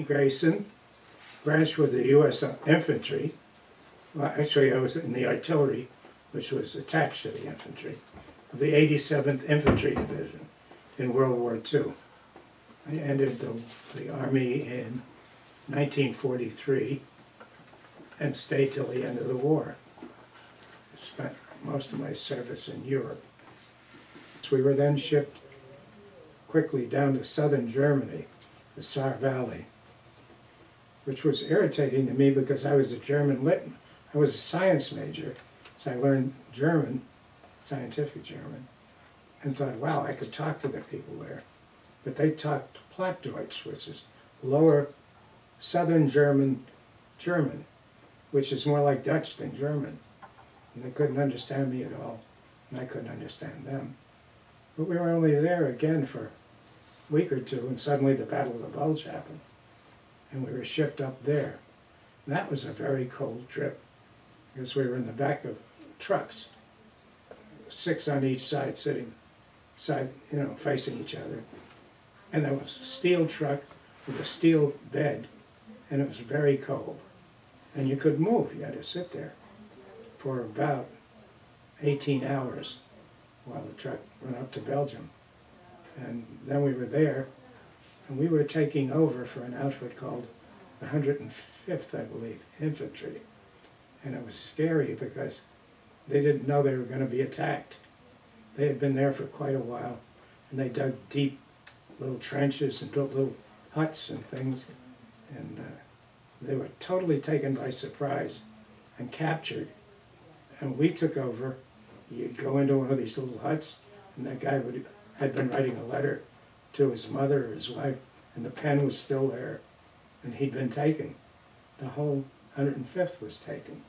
Grayson, branched with the U.S. Infantry. Well, actually, I was in the artillery, which was attached to the infantry, of the 87th Infantry Division in World War II. I entered the Army in 1943 and stayed till the end of the war. I spent most of my service in Europe. So we were then shipped quickly down to southern Germany, the Saar Valley, which was irritating to me because I was a I was a science major, so I learned German, scientific German, and thought, wow, I could talk to the people there. But they talked Plattdeutsch, which is lower southern German, which is more like Dutch than German. And they couldn't understand me at all, and I couldn't understand them. But we were only there again for a week or two, and suddenly the Battle of the Bulge happened, and we were shipped up there. And that was a very cold trip, because we were in the back of trucks, 6 on each side, facing each other. And there was a steel truck with a steel bed, and it was very cold. And you couldn't move, you had to sit there for about 18 hours while the truck went up to Belgium. And then we were there, and we were taking over for an outfit called the 105th, I believe, Infantry. And it was scary because they didn't know they were going to be attacked. They had been there for quite a while, and they dug deep little trenches and built little huts and things. And they were totally taken by surprise and captured. And we took over. You'd go into one of these little huts, and that guy had been writing a letter to his mother or his wife, and the pen was still there, and he'd been taken. The whole 105th was taken.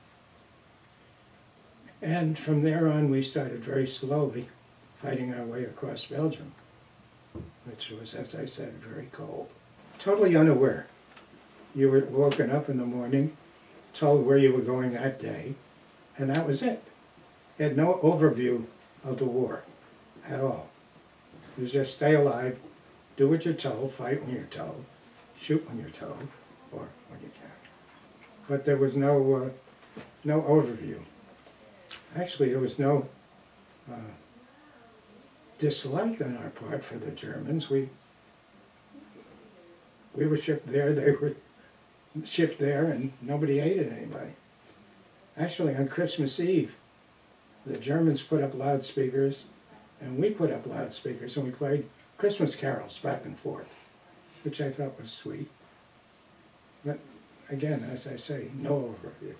And from there on, we started very slowly fighting our way across Belgium, which was, as I said, very cold. Totally unaware. You were woken up in the morning, told where you were going that day, and that was it. You had no overview of the war at all. It was just stay alive, do what you're told, fight when you're told, shoot when you're told, or when you can't. But there was no overview. Actually, there was no dislike on our part for the Germans. We were shipped there, they were shipped there, and nobody hated anybody. Actually, on Christmas Eve, the Germans put up loudspeakers, and we put up loudspeakers, and we played Christmas carols back and forth, which I thought was sweet. But again, as I say, no overview.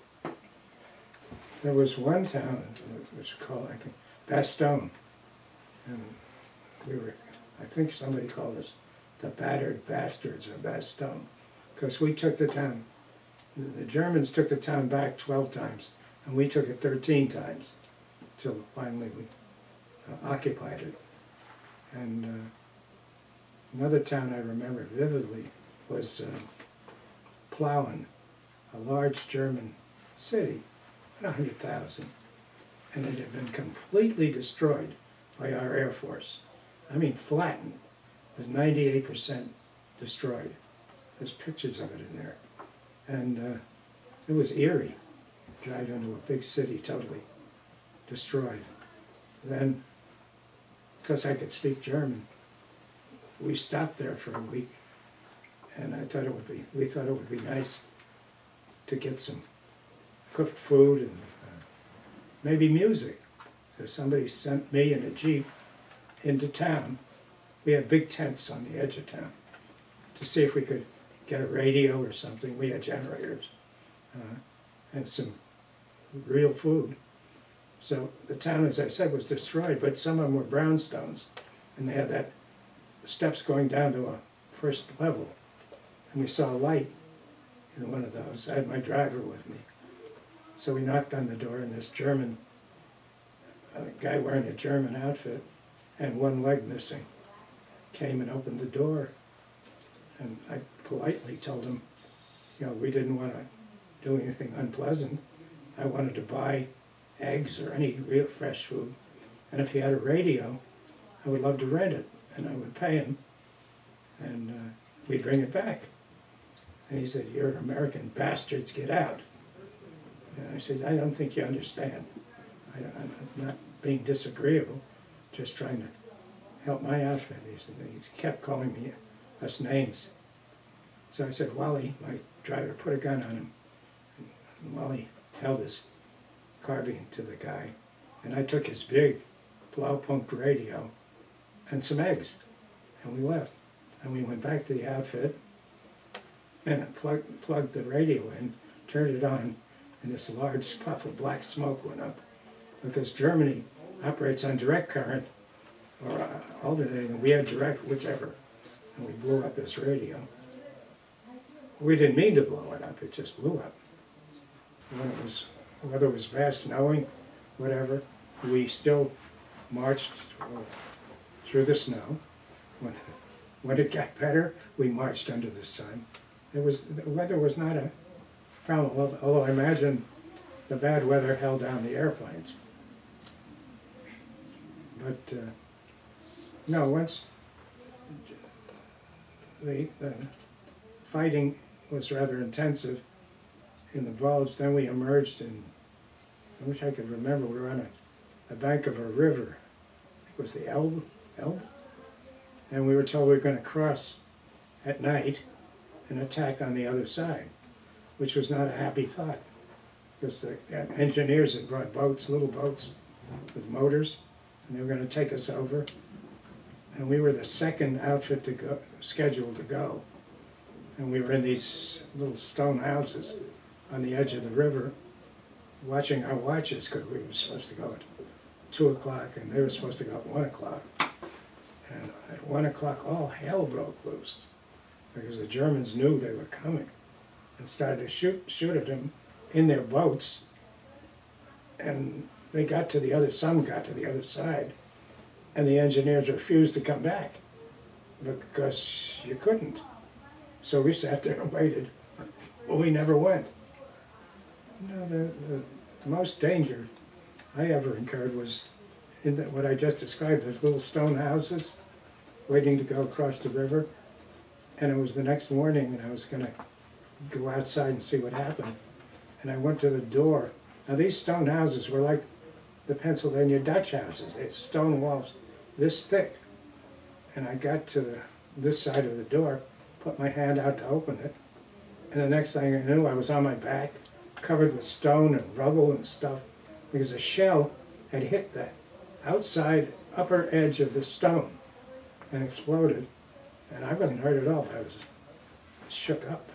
There was one town which was called, I think, Bastogne, and we were, I think somebody called us the battered bastards of Bastogne, because we took the town. The Germans took the town back 12 times, and we took it 13 times, till finally we occupied it. And another town I remember vividly was Plauen, a large German city, 100,000, and it had been completely destroyed by our Air Force. I mean, flattened, was 98% destroyed. There's pictures of it in there. And it was eerie, drive into a big city totally destroyed. Then, because I could speak German, we stopped there for a week, and we thought it would be nice to get some cooked food and maybe music. So somebody sent me in a Jeep into town. We had big tents on the edge of town to see if we could get a radio or something. We had generators and some real food. So the town, as I said, was destroyed, but some of them were brownstones, and they had that steps going down to a first level. And we saw a light in one of those. I had my driver with me. So we knocked on the door, and this German, guy wearing a German outfit and one leg missing, came and opened the door. And I politely told him, we didn't want to do anything unpleasant. I wanted to buy eggs or any real fresh food. And if he had a radio, I would love to rent it, and I would pay him, and we'd bring it back. And he said, "You're American bastards, get out." And I said, "I don't think you understand. I'm not being disagreeable, just trying to help my outfit." He said, he kept calling me us names. So I said, "Wally," my driver, put a gun on him. And Wally held his carbine to the guy. And I took his big plow-pumped radio and some eggs. And we left. And we went back to the outfit and I plugged the radio in, turned it on, and this large puff of black smoke went up. Because Germany operates on direct current, or alternating, we had direct, whichever, and we blew up this radio. We didn't mean to blow it up, it just blew up. Whether it was fast snowing, whatever, we still marched through the snow. When it got better, we marched under the sun. The weather was not a problem, although I imagine the bad weather held down the airplanes. But no, once the fighting was rather intensive in the Bulge, then we emerged in, I wish I could remember, we were on a bank of a river. It was the Elbe? And we were told we were going to cross at night and attack on the other side, which was not a happy thought, because the engineers had brought boats, little boats with motors, and they were going to take us over. And we were the second outfit to go, scheduled to go. And we were in these little stone houses on the edge of the river, watching our watches, because we were supposed to go at 2 o'clock, and they were supposed to go at 1 o'clock. And at 1 o'clock, all hell broke loose, because the Germans knew they were coming and started to shoot at them in their boats. And they got to the other, some got to the other side, and the engineers refused to come back because you couldn't. So we sat there and waited, but we never went. No, the most danger I ever incurred was in what I just described, those little stone houses waiting to go across the river. And it was the next morning, and I was going to go outside and see what happened. And I went to the door. Now these stone houses were like the Pennsylvania Dutch houses. They had stone walls this thick. And I got to this side of the door, put my hand out to open it, and the next thing I knew, I was on my back, covered with stone and rubble and stuff, because a shell had hit the outside upper edge of the stone and exploded. And I wasn't hurt at all. I was shook up.